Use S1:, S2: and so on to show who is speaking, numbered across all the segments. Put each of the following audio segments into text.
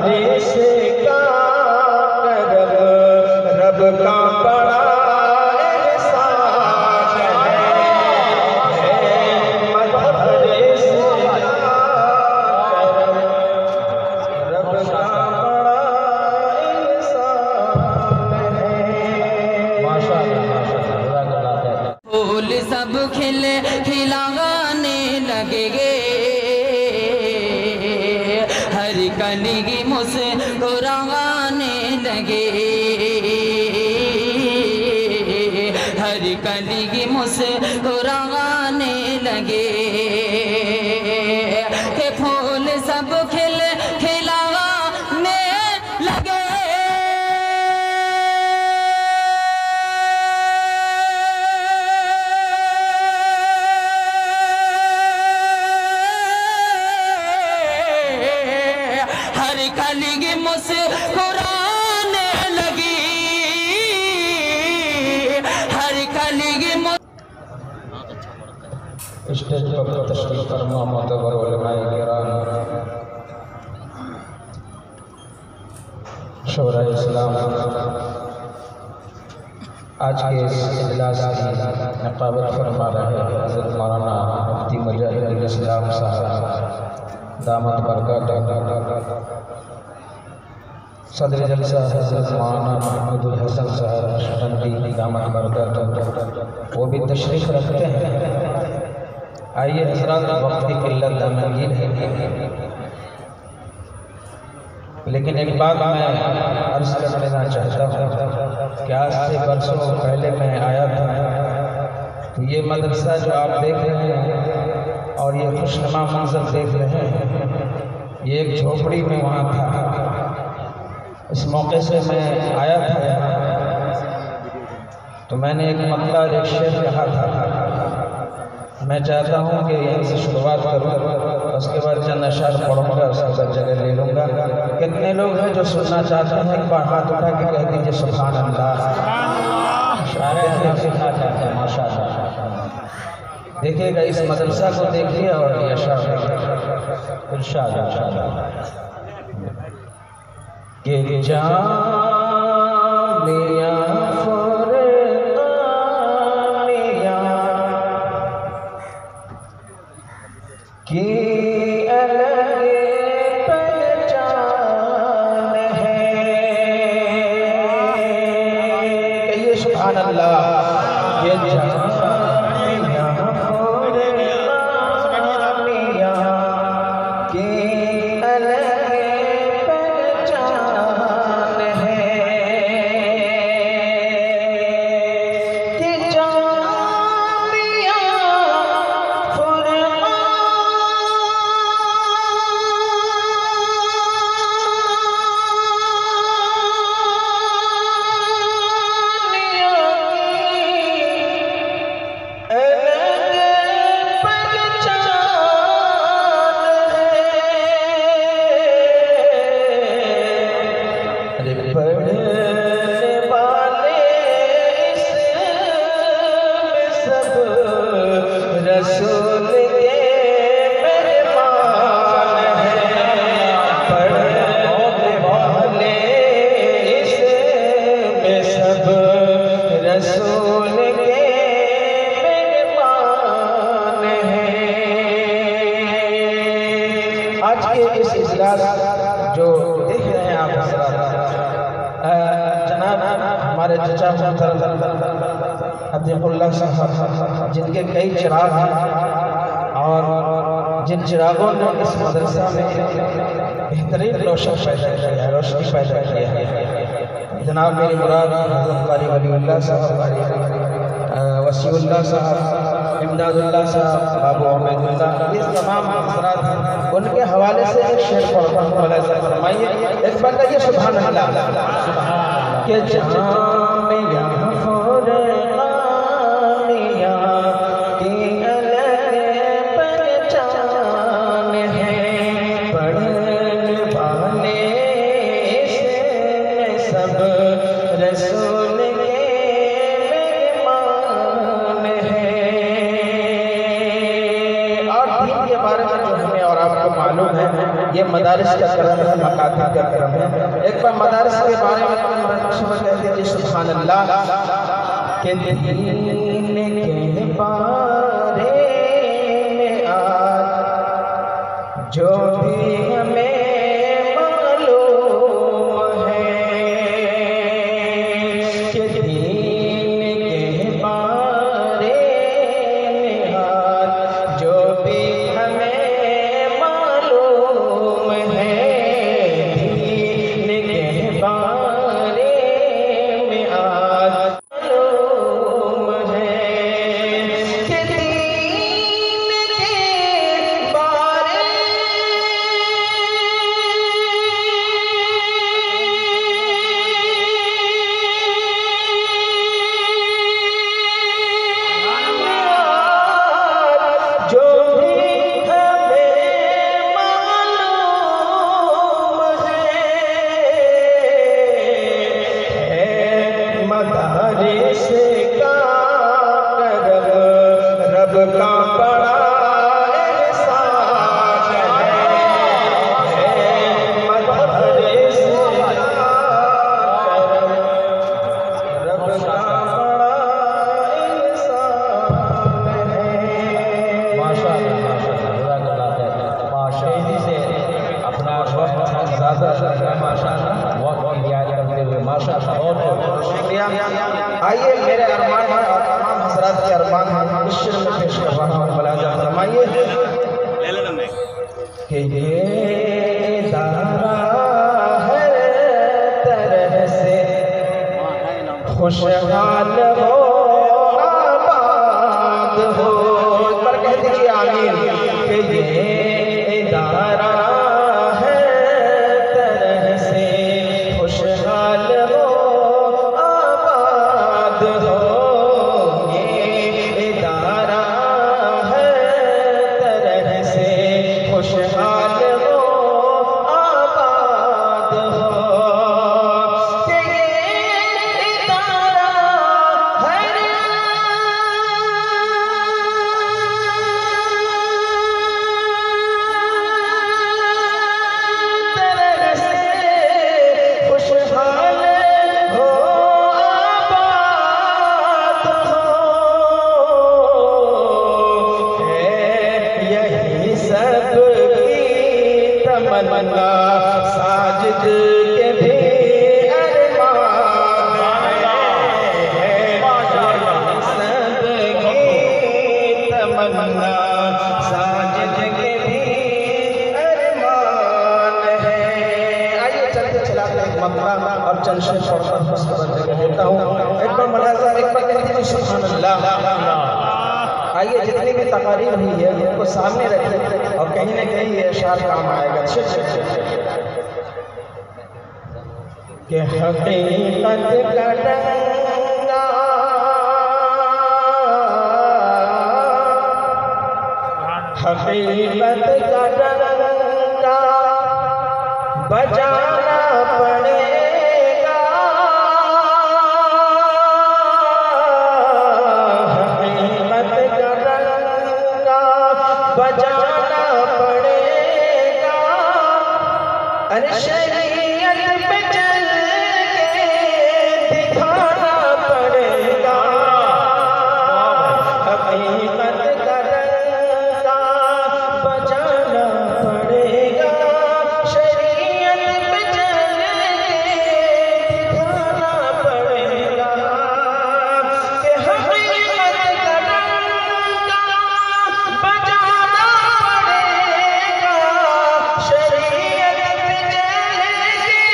S1: बारिश का करम रब का बड़ा
S2: सब खिले खिलाने लगेगे, हर कली की मुस्कुराने लगे, हर कली की मुस्कुराने लगे। के फूल सब खिले खिलाने लगे, कली की मुस्कुराने लगी, हर कली की
S1: स्टेज पर तशरीफ फरमा मोतबर उलमाए किराम, शोरा इस्लाम, आज के इस इजलास की नक़ाबत फरमा रहे हज़रत मौलाना मुफ्ती मुजाहिदुल इस्लाम साहब दामत बरकत, सदर जलसा हज़रत मौलाना महमूदुल हसन साहब नक़शबंदी दामत बरकत, वो भी तशरीफ़ रखते हैं। आइए हज़रात, वक्त की किल्लत नामुमकिन है, लेकिन एक बात मैं अर्ज़ कर लेना चाहता हूँ कि आज से बरसों पहले मैं आया था, तो ये मदरसा जो आप देख रहे हैं और ये खुशनुमा मंज़र देख रहे हैं, ये एक झोपड़ी में वहाँ था। इस मौके से मैं आया था यहाँ, तो मैंने एक मतलब एक शेर कहा था, मैं चाहता हूँ कि यहीं से शुरुआत करूँ, उसके बाद चंद अशार पढ़ूँगा, उसके बाद जगह ले लूँगा। कितने लोग हैं जो सुनना चाहते हैं? एक बार हाथ उठा के कह दीजिए सुभान अल्लाह। सुनना चाहते हैं माशाअल्लाह। देखिएगा, इस मदरसा को देखिए और ये अशार इंशाअल्लाह के जामिया की अलग पहचान है, कहिए सुभान अल्लाह। ये जामिया फुरकानिया की अलग पहचान है, कि जामिया रसूल के मेहमान हैं, पढ़ने वाले इसमें सब रसूल के मेहमान हैं। आज के इस इजलास जो देख रहे हैं आप जनाब हमारे चचा अब्दुल्लाह साहब, जिनके कई चिराग हैं और जिन चिरागों ने इस मदरसा में बेहतरीन रोशन पैदा किया है, रोशनी पैदा किया है। जनाब मेरी मुराद कारी वलीउल्लाह साहब, वसीउल्लाह साहब, इमदादुल्लाह साहब, बाबू अहमदुल्लाह, ये तमाम हज़रात हैं, उनके हवाले से एक शेर पढ़ता हूँ। फरमाइए एक बार कहिए सुभान अल्लाह। के जामिया फुरकानिया की अलग पहचान है, पढ़ने वाले इसमें सब रसूल के मेहमान हैं। और दीन के बारे में जो हमें और आपको मालूम है, ये मदारिस का करम है, मकातिब का करम है। एक बार मदारिस के बारे में कह दीजिए सुभान अल्लाह के दीन के बारे में आज जो भी हमें मालूम है कि दीन के बारे में आज जो भी हमें मालूम है, दीन के बारे में आज मालूम है कि दीन के बारे जो भी हमें मालूम है मदारिस का करम, रब का बड़ा एहसान है। मदारिस का करम, रब का बड़ा एहसान है। माशाअल्लाह, माशाअल्लाह से अपना वक्त ज़्यादा माशाअल्लाह वक्त की याद करते हुए माशाअल्लाह बहुत शुक्रिया। आइए मेरे अरमान तमाम हज़रात के अरमान हैं, इस शेर में पेश कर रहा हूँ, मुलाज़ा फरमाइए कि ये इदारा हर तरह से खुशहाल हो, आबाद हो। एक बार कह दीजिए आमीन कि ये इदारा हर तरह से खुशहाल हो, आबाद हो। ये इदारा हर तरह से खुशहाल हो, आबाद हो। कि ये इदारा हर तरह से खुशहाल हो, आबाद हो। है यही सबकी तमन्ना, साजिद के भी अरमान है। सबकी तमन्ना, साजिद के भी अरमान है। आइए चलते चलाते एक मकरा और चल शेर पढ़कर उसके बाद जगह देता हूँ। एक बार मुलाज़ा, एक बार कह दीजिए सुभान अल्लाह। आइए जितनी भी तकारीर हुई है उनको सामने रखिए और कहीं ना कहीं ये अशार काम आएगा। कि हकीकत का डंगा हकीकत का डंगा बजाना पड़ेगा। हकीकत का डंगा बजाना पड़ेगा। अरे शरीयत पे चल के दिखाना पड़ेगा। हकीकत का डंका बजाना पड़ेगा। शरीयत पे चल के दिखाना पड़ेगा। कि हकीकत का डंका बजाना पड़ेगा। शरीयत पे चल के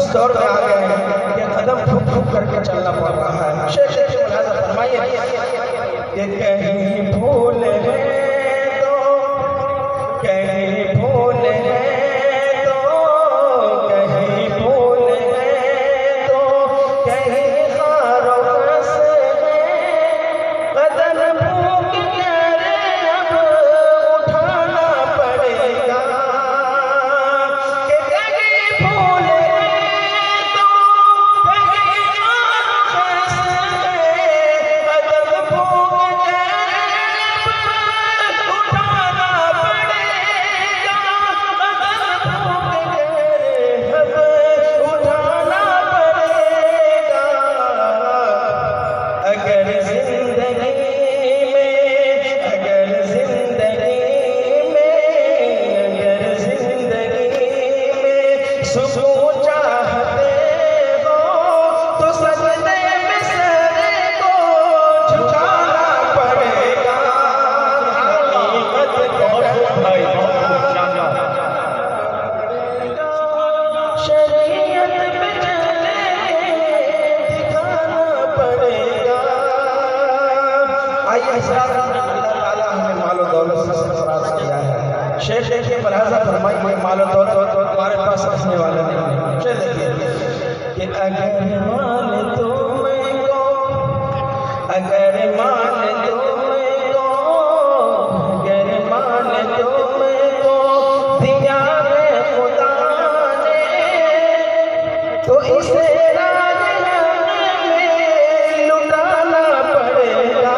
S1: उस दौर में आ गए हैं कि कदम ठुक ठुक करके चलना पड़ रहा है। शेख मुलाज़ा फरमाइए कि कहीं भूल है तो कहीं भूल है तो कहीं भूल है तो कहीं खारों से बदन भूख करे अब उठाना पड़ेगा कि कहीं भूल है तो कहीं खारों से बदन भूख शेख के मुलाज़ा फरमाइए मालो दौलत तुम्हारे पास रखने वाला नहीं। शेख देखिए कि अगर मान तुमको अगर मान तुमको अगर मान तुमको दिया है खुदा ने तो इसे लुटाना पड़ेगा।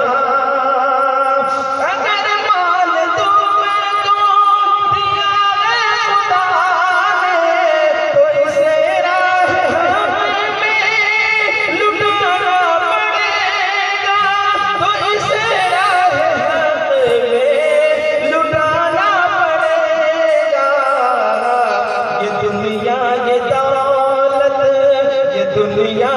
S1: दुनिया